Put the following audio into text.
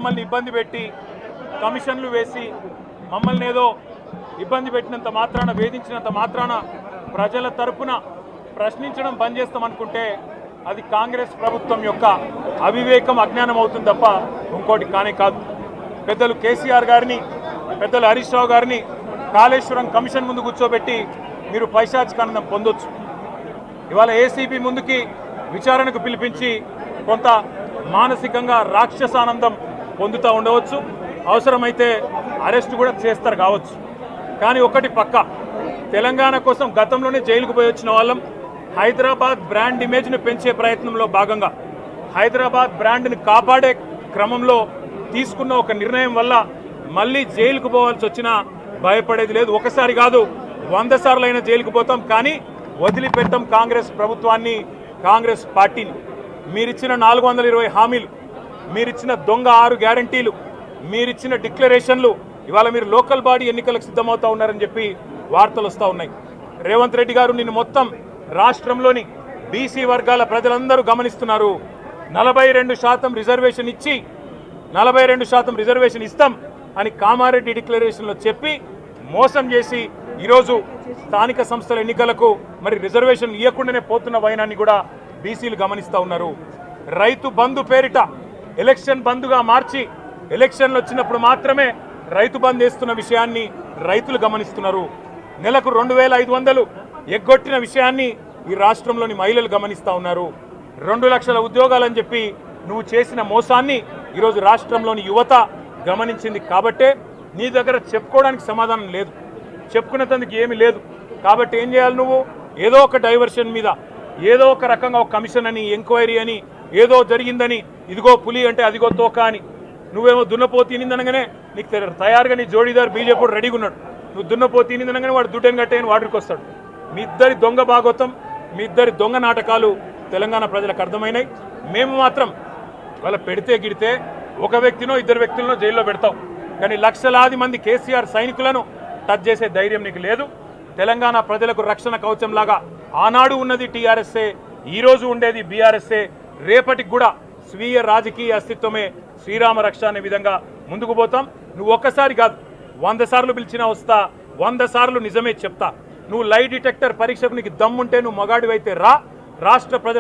మమ్మల్ని ఇబ్బంది పెట్టి కమిషన్లు వేసి మమ్మల్ని ఏదో ఇబ్బంది పెట్టినంత మాత్రాన వేధించినంత మాత్రాన ప్రజల తరపున ప్రశ్నించడం బంద్ చేస్తామనుకుంటే అది కాంగ్రెస్ ప్రభుత్వం యొక్క అవివేకం అజ్ఞానం అవుతుంది తప్ప ఇంకోటి కానే కాదు. పెద్దలు కేసీఆర్ గారిని పెద్దలు హరీష్ రావు గారిని కాళేశ్వరం కమిషన్ ముందు కూర్చోబెట్టి మీరు పైశాచికానందం పొందొచ్చు. ఇవాళ ఏసీబీ ముందుకి విచారణకు పిలిపించి కొంత మానసికంగా రాక్షసానందం పొందుతూ ఉండవచ్చు, అవసరమైతే అరెస్ట్ కూడా చేస్తారు కావచ్చు. కానీ ఒకటి పక్క, తెలంగాణ కోసం గతంలోనే జైలుకు పోయి వచ్చిన వాళ్ళం. హైదరాబాద్ బ్రాండ్ ఇమేజ్ను పెంచే ప్రయత్నంలో భాగంగా హైదరాబాద్ బ్రాండ్ని కాపాడే క్రమంలో తీసుకున్న ఒక నిర్ణయం వల్ల మళ్ళీ జైలుకు పోవాల్సి వచ్చినా భయపడేది లేదు. ఒకసారి కాదు 100 సార్లు అయినా జైలుకు పోతాం, కానీ వదిలిపెట్టాం కాంగ్రెస్ ప్రభుత్వాన్ని, కాంగ్రెస్ పార్టీని. మీరిచ్చిన 420 హామీలు, మీరిచ్చిన దొంగ 6 గ్యారంటీలు, మీరిచ్చిన డిక్లరేషన్లు ఇవాళ మీరు లోకల్ బాడీ ఎన్నికలకు సిద్ధమవుతా ఉన్నారని చెప్పి వార్తలు వస్తూ ఉన్నాయి. రేవంత్ రెడ్డి గారు నిన్ను మొత్తం రాష్ట్రంలోని బీసీ వర్గాల ప్రజలందరూ గమనిస్తున్నారు. 42% రిజర్వేషన్ ఇచ్చి 42% రిజర్వేషన్ ఇస్తాం అని కామారెడ్డి డిక్లరేషన్లో చెప్పి మోసం చేసి ఈరోజు స్థానిక సంస్థల ఎన్నికలకు మరి రిజర్వేషన్ ఇవ్వకుండానే పోతున్న వైనాన్ని కూడా బీసీలు గమనిస్తూ ఉన్నారు. రైతు బంధు పేరిట ఎలక్షన్ బంధుగా మార్చి ఎలక్షన్లు వచ్చినప్పుడు మాత్రమే రైతు బంధు వేస్తున్న విషయాన్ని రైతులు గమనిస్తున్నారు. నెలకు 2500 ఎగ్గొట్టిన విషయాన్ని ఈ రాష్ట్రంలోని మహిళలు గమనిస్తూ ఉన్నారు. 2 లక్షల ఉద్యోగాలని చెప్పి నువ్వు చేసిన మోసాన్ని ఈరోజు రాష్ట్రంలోని యువత గమనించింది. కాబట్టే నీ దగ్గర చెప్పుకోవడానికి సమాధానం లేదు, చెప్పుకునేందుకు ఏమీ లేదు. కాబట్టి ఏం చేయాలి, నువ్వు ఏదో ఒక డైవర్షన్ మీద ఏదో ఒక రకంగా ఒక కమిషన్ అని, ఎంక్వైరీ అని, ఏదో జరిగిందని, ఇదిగో పులి అంటే అదిగో తోక అని, నువ్వేమో దున్నపోతు తినిందనగానే నీకు తయారుగా నీ జోడీదారు బీజేపీ రెడీగా ఉన్నాడు. నువ్వు దున్నపోతు తినిందనగానే వాడు దుడ్డని కట్టేయని వాడికి వస్తాడు. మీ ఇద్దరి దొంగ భాగోతం, మీ ఇద్దరి దొంగ నాటకాలు తెలంగాణ ప్రజలకు అర్థమైనాయి. మేము మాత్రం వాళ్ళ పెడితే గిడితే ఒక వ్యక్తినో 2 వ్యక్తులను జైల్లో పెడతాం, కానీ లక్షలాది మంది కేసీఆర్ సైనికులను టచ్ చేసే ధైర్యం నీకు లేదు. తెలంగాణ ప్రజలకు రక్షణ కవచంలాగా ఆనాడు ఉన్నది టీఆర్ఎస్ఏ, ఈరోజు ఉండేది బీఆర్ఎస్ఏ, రేపటికి కూడా స్వీయ రాజకీయ అస్తిత్వమే శ్రీరామ రక్ష అనే విధంగా ముందుకు పోతాం. నువ్వు ఒక్కసారి కాదు 100 సార్లు పిలిచినా వస్తా, 100 సార్లు నిజమే చెప్తా. నువ్వు లై డిటెక్టర్ పరీక్షకు నీకు దమ్ముంటే నువ్వు మగాడివైతే రా. రాష్ట్ర ప్రజలు